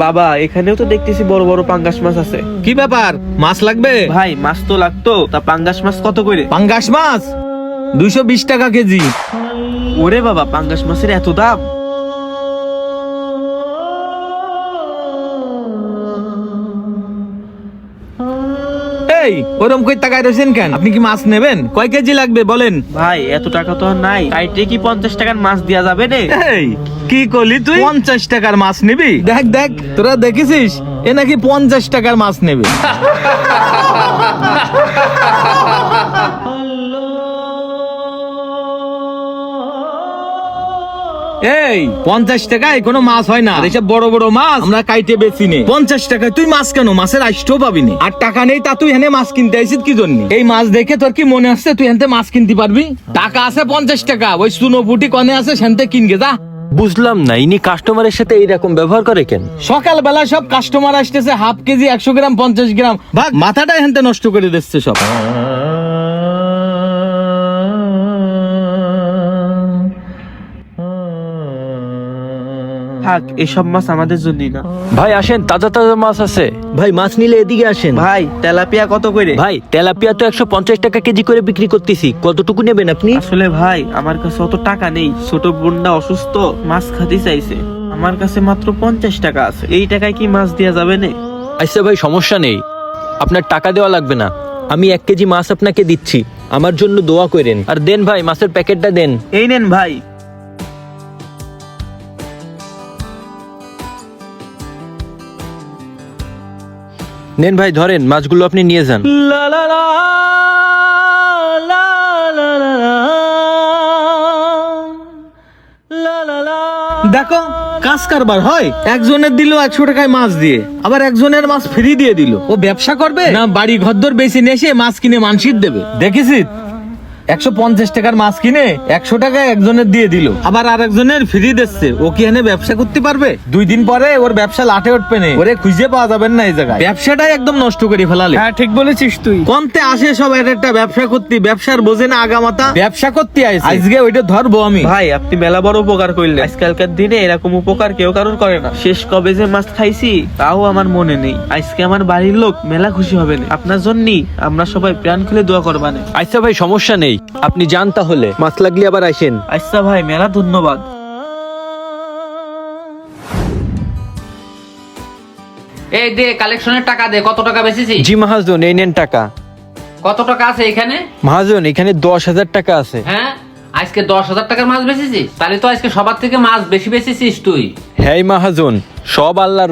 বাবা এখানেও তো দেখতেছি বড় বড় পাঙ্গাস মাছ আছে। কি ব্যাপার, মাছ লাগবে? ভাই মাছ তো লাগতো, তা পাঙ্গাস মাছ কত করে? পাঙ্গাস মাছ 220 টাকা কেজি। ওরে বাবা, পাঙ্গাস মাছের এত দাম? এই ওরম কই তাকায় রয়েছেন কেন? আপনি কি মাছ নেবেন? কয় কেজি লাগবে বলেন? ভাই এত টাকা তো আর নাই, কাইটে কি 50 টাকার মাছ দেয়া যাবে না? এই কি করলি তুই? 50 টাকার মাছ নিবি? দেখ দেখ, তোরা দেখেছিস এ নাকি 50 টাকার মাছ নেবে। এই 50 টাকায় কোনো মাছ হয় না, এসব বড় বড় মাছ আমরা কাইটে বেচি নে। 50 টাকায় তুই মাছ কেন? মাছের আইসটাও পাবি না। আর টাকা নেই তা তুই হেনে মাছ কিনতে আইছিস কি জন্য? এই মাছ দেখে তোর কি মনে হচ্ছে তুই হেনতে মাছ কিনতে পারবি? টাকা আছে 50 টাকা, ওই সুনো বুটি কনে আছে সেনতে কিনগে যা। বুঝলাম না, ইনি কাস্টমারের সাথে এইরকম ব্যবহার করে কেন? সকালবেলা সব কাস্টমার আসতেছে, হাফ কেজি 100 গ্রাম 50 গ্রাম, ভাগ মাথাটা হেনতে নষ্ট করে দিচ্ছে সব। থাক, এসব মাছ আমাদের জন্যই না। ভাই আসেন, তাজা তাজা মাছ আছে। ভাই মাছ নিলে এদিকে আসেন। ভাই তেলাপিয়া কত করে? ভাই তেলাপিয়া তো 150 টাকা কেজি করে বিক্রি করতেছি, কতটুকু নেবেন আপনি? আসলে ভাই আমার কাছে অত টাকা নেই, ছোট বোনটা অসুস্থ, মাছ খাতে চাইছে। আমার কাছে মাত্র 50 টাকা আছে, এই টাকায় কি মাছ দেয়া যাবে না? আচ্ছা ভাই সমস্যা নেই, আপনার টাকা দেওয়া লাগবে না, আমি 1 কেজি মাছ আপনাকে দিচ্ছি, আমার জন্য দোয়া করেন। আর দেন ভাই, মাছের প্যাকেটটা দেন। এই নেন ভাই। নেন ভাই, ধরেন মাছগুলো আপনি নিয়ে যান। দেখো কাজ কারবার হয়, একজনের দিল 100 টাকায় মাছ দিয়ে, আবার একজনের মাছ ফ্রি দিয়ে দিল। ও ব্যবসা করবে না বাড়ি ঘরদর বেশি নিয়ে এসে মাছ কিনে মানসির দেবে? দেখেছিস 150 টাকার মাছ কিনে 100 টাকায় একজনের দিয়ে দিল, আবার আর একজনের ফ্রি দিচ্ছে। ও কি এনে ব্যবসা করতে পারবে? 2 দিন পরে ওর ব্যবসা লাটে উঠবে না, ওরে খুঁজে পাওয়া যাবে না এই জায়গায়। ব্যবসাটাই একদম নষ্ট করে ফেলালে। হ্যাঁ ঠিক বলেছিস তুই। কোনতে আসে সব একটা ব্যবসা করতে, ব্যবসার বোঝে না আগামাতা, ব্যবসা করতে আইছে। আজকে ওইটা ধরবো আমি। ভাই আপনি মেলা বড় উপকার করলেন, আজকালকার দিনে এরকম উপকার কেউ কারোর করে না। শেষ কবে যে মাছ খাইছি তাও আমার মনে নেই। আজকে আমার বাড়ির লোক মেলা খুশি হবে না, আপনার জন্যই আমরা সবাই প্রাণ খুলে দোয়া করবানে। আচ্ছা ভাই সমস্যা নেই, আপনি যান তাহলে, মাছ লাগলে আবার আসেন। আচ্ছা ভাই, মেলা ধন্যবাদ। এই দে কালেকশনের টাকা দে, কত টাকা বেচেছিস? জি মহাজন, এই নেন টাকা। কত টাকা আছে এখানে? মহাজন এখানে 10,000 টাকা আছে। হ্যাঁ, আজকে 10,000 টাকার মাছ বেচেছিস? তাহলে তো আজকে সবার থেকে মাছ বেশি বেচেছিস তুই। হ্যাঁ মহাজন, সব আল্লাহর